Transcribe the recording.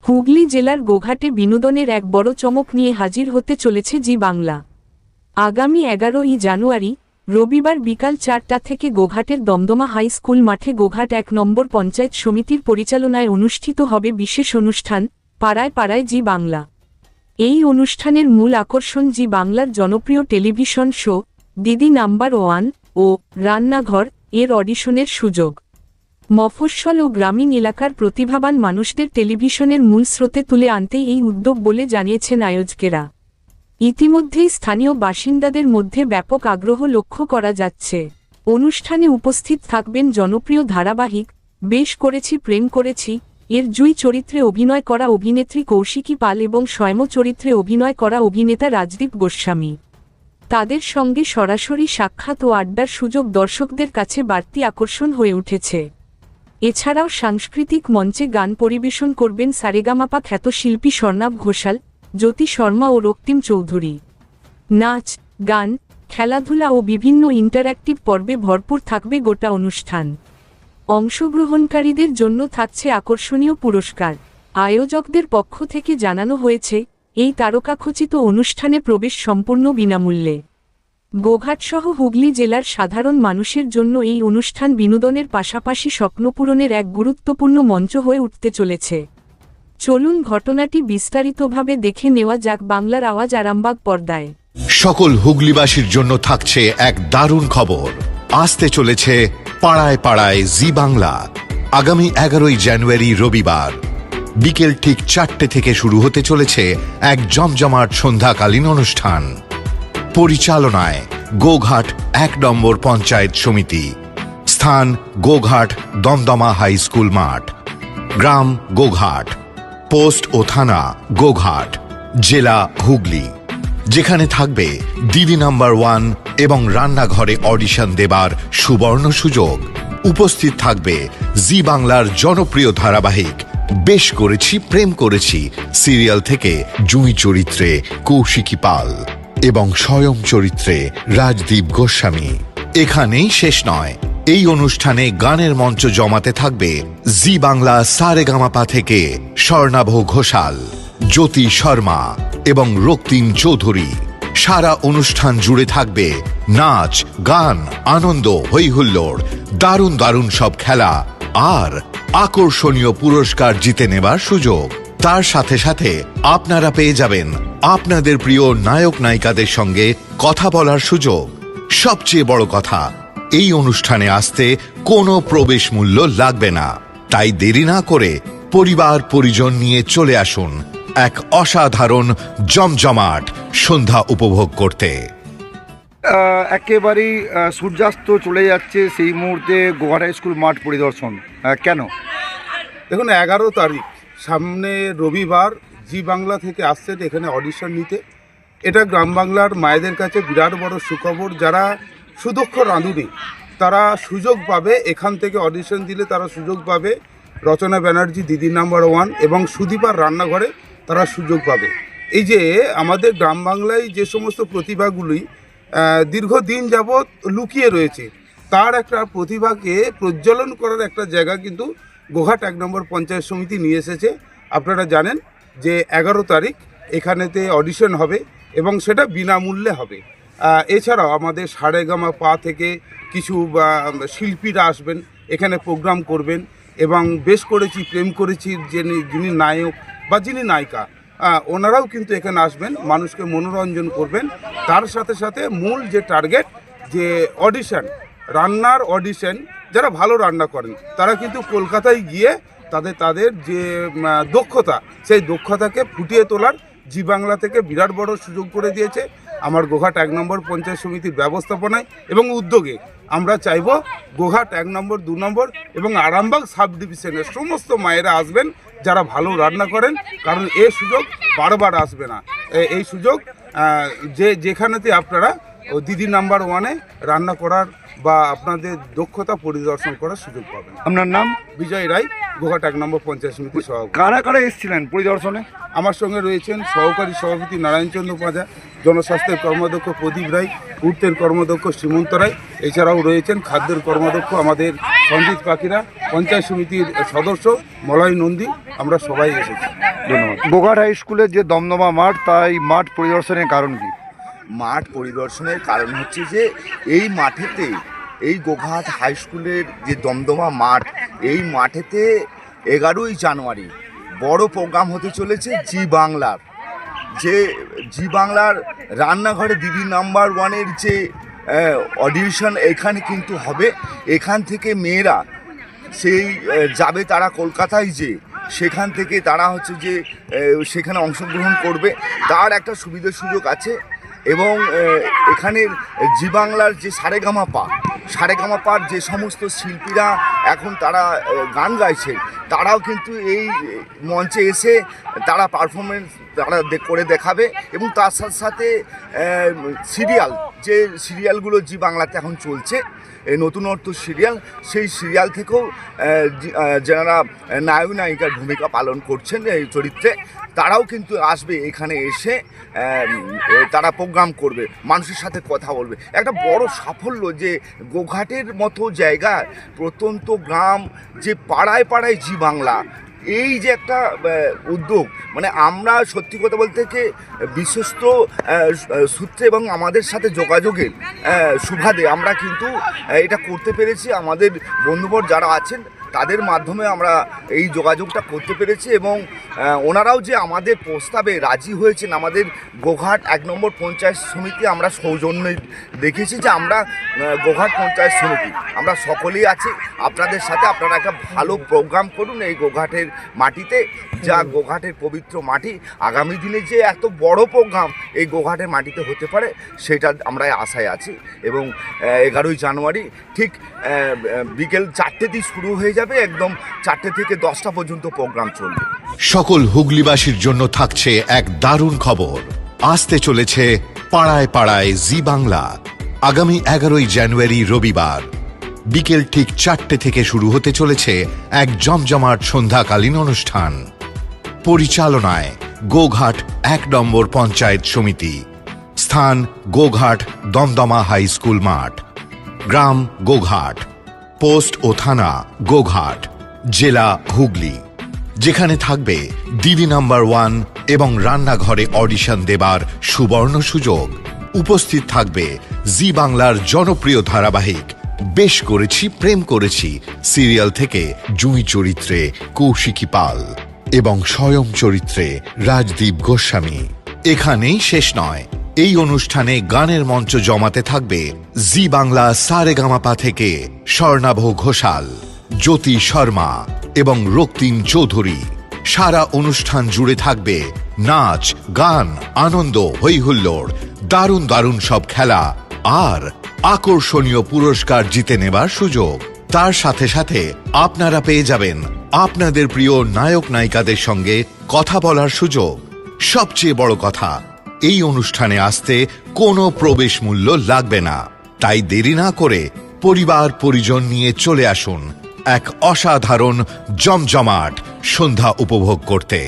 হুগলি জেলার গোঘাটে বিনোদনের এক বড় চমক নিয়ে হাজির হতে চলেছে জি বাংলা। আগামী 11ই জানুয়ারি রবিবার বিকাল 4টা থেকে গোঘাটের দমদমা হাই স্কুল মাঠে গোঘাট 1 নম্বর পঞ্চায়েত সমিতির পরিচালনায় অনুষ্ঠিত হবে বিশেষ অনুষ্ঠান পাড়ায় পাড়ায় জি বাংলা। এই অনুষ্ঠানের মূল আকর্ষণ জি বাংলার জনপ্রিয় টেলিভিশন শো দিদি নাম্বার 1 ও রান্নাঘর এর অডিশনের সুযোগ। মফস্বল ও গ্রামীণ এলাকার প্রতিভাবান মানুষদের টেলিভিশনের মূল স্রোতে তুলে আনতে এই উদ্যোগ বলে জানিয়েছেন আয়োজকেরা। ইতিমধ্যেই স্থানীয় বাসিন্দাদের মধ্যে ব্যাপক আগ্রহ লক্ষ্য করা যাচ্ছে। অনুষ্ঠানে উপস্থিত থাকবেন জনপ্রিয় ধারাবাহিক বেশ করেছি প্রেম করেছি এর জুই চরিত্রে অভিনয় করা অভিনেত্রী কৌশিকী পাল এবং স্বয়ং চরিত্রে অভিনয় করা অভিনেতা রাজদীপ গোস্বামী। তাদের সঙ্গে সরাসরি সাক্ষাৎ ও আড্ডার সুযোগ দর্শকদের কাছে বাড়তি আকর্ষণ হয়ে উঠেছে। এছাড়াও সাংস্কৃতিক মঞ্চে গান পরিবেশন করবেন সারেগামাপা খ্যাত শিল্পী স্বর্ণাভ ঘোষাল, জ্যোতি শর্মা ও রক্তিম চৌধুরী। নাচ, গান, খেলাধুলা ও বিভিন্ন ইন্টারঅ্যাক্টিভ পর্বে ভরপুর থাকবে গোটা অনুষ্ঠান। অংশগ্রহণকারীদের জন্য থাকছে আকর্ষণীয় পুরস্কার। আয়োজকদের পক্ষ থেকে জানানো হয়েছে, এই তারকাখচিত অনুষ্ঠানে প্রবেশ সম্পূর্ণ বিনামূল্যে। গোঘাটসহ হুগলি জেলার সাধারণ মানুষের জন্য এই অনুষ্ঠান বিনোদনের পাশাপাশি স্বপ্নপূরণের এক গুরুত্বপূর্ণ মঞ্চ হয়ে উঠতে চলেছে। চলুন ঘটনাটি বিস্তারিতভাবে দেখে নেওয়া যাক বাংলার আওয়াজ আরামবাগ পর্দায়। সকল হুগলিবাসীর জন্য থাকছে এক দারুণ খবর। আসতে চলেছে পাড়ায় পাড়ায় জি বাংলা। আগামী 11ই জানুয়ারি রবিবার বিকেল ঠিক 4টে থেকে শুরু হতে চলেছে এক জমজমাট সন্ধ্যাকালীন অনুষ্ঠান। পরিচালনায় গোঘাট 1 নম্বর পঞ্চায়েত সমিতি। স্থান গোঘাট দমদমা হাই স্কুল মাঠ। গ্রাম গোঘাট। পোস্ট ও থানা গোঘাট। জেলা হুগলি। যেখানে থাকবে দিদি নাম্বার 1 এবং রান্নাঘরে অডিশন দেবার সুবর্ণ সুযোগ। উপস্থিত থাকবে জি বাংলার জনপ্রিয় ধারাবাহিক বেশ করেছি প্রেম করেছি সিরিয়াল থেকে জুঁই চরিত্রে কৌশিকী পাল এবং স্বয়ং চরিত্রে রাজদীপ গোস্বামী। এখানেই শেষ নয়, এই অনুষ্ঠানে গানের মঞ্চ জমাতে থাকবে জি বাংলা সারেগামাপা থেকে স্বর্ণাভ ঘোষাল, জ্যোতি শর্মা এবং রক্তিম চৌধুরী। সারা অনুষ্ঠান জুড়ে থাকবে নাচ, গান, আনন্দ, হইহুল্লোড়, দারুণ দারুণ সব খেলা আর আকর্ষণীয় পুরস্কার জিতে নেবার সুযোগ। তার সাথে সাথে আপনারা পেয়ে যাবেন আপনাদের প্রিয় নায়ক নায়িকাদের সঙ্গে কথা বলার সুযোগ। সবচেয়ে বড় কথা, এই অনুষ্ঠানে আসতে কোনো প্রবেশ মূল্য লাগবে না। তাই দেরি না করে পরিবার পরিজন নিয়ে চলে আসুন এক অসাধারণ জমজমাট সন্ধ্যা উপভোগ করতে। একেবারেই সূর্যাস্ত চলে যাচ্ছে, সেই মুহূর্তে গোঘাট হাই স্কুল মাঠ পরিদর্শন কেন? দেখুন, 11 তারিখ সামনে রবিবার জি বাংলা থেকে আসছেন এখানে অডিশন নিতে। এটা গ্রাম বাংলার মায়েদের কাছে বিরাট বড় সুখবর। যারা সুদক্ষ রাঁধুনি তারা সুযোগ পাবে, এখান থেকে অডিশন দিলে তারা সুযোগ পাবে। রচনা ব্যানার্জি দিদি নাম্বার 1 এবং সুদীপার রান্নাঘরে তারা সুযোগ পাবে। এই যে আমাদের গ্রাম বাংলায় যে সমস্ত প্রতিভাগুলি দীর্ঘদিন যাবৎ লুকিয়ে রয়েছে, তার একটা প্রতিভাকে প্রজ্বলন করার একটা জায়গা কিন্তু গোঘাট 1 নম্বর পঞ্চায়েত সমিতি নিয়ে এসেছে। আপনারা জানেন যে 11 তারিখ এখানেতে অডিশন হবে এবং সেটা বিনামূল্যে হবে। এছাড়াও আমাদের সারেগামাপা থেকে কিছু শিল্পীরা আসবেন, এখানে প্রোগ্রাম করবেন এবং বেশ করেছি প্রেম করেছি যিনি নায়ক বা যিনি নায়িকা ওনারাও কিন্তু এখানে আসবেন, মানুষকে মনোরঞ্জন করবেন। তার সাথে সাথে মূল যে টার্গেট, যে অডিশন, রান্নার অডিশন, যারা ভালো রান্না করেন তারা কিন্তু কলকাতায় গিয়ে তাদের যে দক্ষতা, সেই দক্ষতাকে ফুটিয়ে তোলার জি বাংলা থেকে বিরাট বড় সুযোগ করে দিয়েছে। আমার গোঘাট 1 নম্বর পঞ্চায়েত সমিতির ব্যবস্থাপনায় এবং উদ্যোগে আমরা চাইব গোঘাট 1 নম্বর 2 নম্বর এবং আরামবাগ সাব ডিভিশনের সমস্ত মায়েরা আসবেন যারা ভালো রান্না করেন, কারণ এই সুযোগ বারবার আসবে না। এই সুযোগ যেখানেতে আপনারা দিদি নাম্বার 1-এ রান্না করার বা আপনাদের দক্ষতা পরিদর্শন করার সুযোগ পাবেন। আপনার নাম? বিজয় রায়, গোঘাট 1 নম্বর পঞ্চায়েত সমিতি সভাপতি। কারা কারা এসেছিলেন পরিদর্শনে? আমার সঙ্গে রয়েছেন সহকারী সভাপতি নারায়ণচন্দ্র পাঁজা, জনস্বাস্থ্যের কর্মদক্ষ প্রদীপ রায়, পূর্তের কর্মদক্ষ সীমন্ত রায়, এছাড়াও রয়েছেন খাদ্যের কর্মদক্ষ আমাদের সঞ্জিত পাখিরা, পঞ্চায়েত সমিতির সদস্য মলয় নন্দী, আমরা সবাই এসেছি। ধন্যবাদ। গোঘাট হাই স্কুলের যে দমদমা মাঠ, তাই মাঠ পরিদর্শনের কারণ কি? মাঠ পরিদর্শনের কারণ হচ্ছে যে এই মাঠেতে, এই গোঘাট হাই স্কুলের যে দমদমা মাঠ, এই মাঠেতে 11ই জানুয়ারি বড় প্রোগ্রাম হতে চলেছে জি বাংলার। যে জি বাংলার রান্নাঘরে দিদি নাম্বার ওয়ানের যে অডিশন এখানে কিন্তু হবে। এখান থেকে মেয়েরা সেই যাবে তারা কলকাতায়, যে সেখান থেকে তারা হচ্ছে যে সেখানে অংশগ্রহণ করবে, তার একটা সুবিধা সুযোগ আছে। এবং এখানের জি বাংলার যে সারেগামাপার যে সমস্ত শিল্পীরা এখন তারা গান গাইছে, তারাও কিন্তু এই মঞ্চে এসে তারা পারফরমেন্স তারা করে দেখাবে। এবং তার সাথে সাথে যে সিরিয়ালগুলো জি বাংলাতে এখন চলছে, এই নতুনত্ব সিরিয়াল, সেই সিরিয়াল থেকেও যারা নায়ক নায়িকার ভূমিকা পালন করছেন এই চরিত্রে, তারাও কিন্তু আসবে এখানে এসে, তারা প্রোগ্রাম করবে, মানুষের সাথে কথা বলবে। একটা বড় সাফল্য যে গোঘাটের মতো জায়গায়, প্রত্যন্ত গ্রাম, যে পাড়ায় পাড়ায় জি বাংলা, এই যে একটা উদ্যোগ, মানে আমরা সত্যি কথা বলতে কি বিশ্বস্ত সূত্রে এবং আমাদের সাথে যোগাযোগের সুবাদে আমরা কিন্তু এটা করতে পেরেছি। আমাদের বন্ধুবর যারা আছেন তাদের মাধ্যমে আমরা এই যোগাযোগটা করতে পেরেছি এবং ওনারাও যে আমাদের প্রস্তাবে রাজি হয়েছেন। আমাদের গোঘাট 1 নম্বর পঞ্চায়েত সমিতি আমরা সৌজন্য দেখেছি যে আমরা গোঘাট পঞ্চায়েত সমিতি আমরা সকলেই আছি আপনাদের সাথে। আপনারা একটা ভালো প্রোগ্রাম করুন এই গোঘাটের মাটিতে, যা গোঘাটের পবিত্র মাটি। আগামী দিনে যে এত বড় প্রোগ্রাম এই গোঘাটের মাটিতে হতে পারে সেটা আমরা আশায় আছি। এবং 11ই জানুয়ারি ঠিক বিকেল 4টেতেই শুরু হয়ে যাবে, একদম 4টে থেকে 10টা পর্যন্ত প্রোগ্রাম চলবে। সকল হুগলিবাসীর জন্য থাকছে এক দারুণ খবর। আসতে চলেছে পাড়ায় পাড়ায় জি বাংলা। আগামী 11ই জানুয়ারি রবিবার বিকেল ঠিক 4টে থেকে শুরু হতে চলেছে এক জমজমাট সন্ধ্যাকালীন অনুষ্ঠান। পরিচালনায় গোঘাট 1 নম্বর পঞ্চায়েত সমিতি। স্থান গোঘাট দমদমা হাই স্কুল মাঠ। গ্রাম গোঘাট। পোস্ট ও থানা গোঘাট, জেলা হুগলি। যেখানে থাকবে দিদি নাম্বার 1 এবং রান্নাঘরে অডিশন দেবার সুবর্ণ সুযোগ। উপস্থিত থাকবে জি বাংলার জনপ্রিয় ধারাবাহিক বেশ করেছি প্রেম করেছি সিরিয়াল থেকে জুঁই চরিত্রে কৌশিকী পাল এবং স্বয়ং চরিত্রে রাজদীপ গোস্বামী। এখানেই শেষ নয়, এই অনুষ্ঠানে গানের মঞ্চ জমাতে থাকবে জি বাংলা সারেগামাপা থেকে স্বর্ণাভ ঘোষাল, জ্যোতি শর্মা এবং রক্তিম চৌধুরী। সারা অনুষ্ঠান জুড়ে থাকবে নাচ, গান, আনন্দ, হৈহুল্লোড়, দারুণ দারুণ সব খেলা আর আকর্ষণীয় পুরস্কার জিতে নেবার সুযোগ। তার সাথে সাথে আপনারা পেয়ে যাবেন আপনাদের প্রিয় নায়ক নায়িকাদের সঙ্গে কথা বলার সুযোগ। সবচেয়ে বড় কথা, এই অনুষ্ঠানে আসতে কোনো প্রবেশ মূল্য লাগবে না। তাই দেরি না করে পরিবার পরিজন নিয়ে চলে আসুন এক অসাধারণ জমজমাট সন্ধ্যা উপভোগ করতে।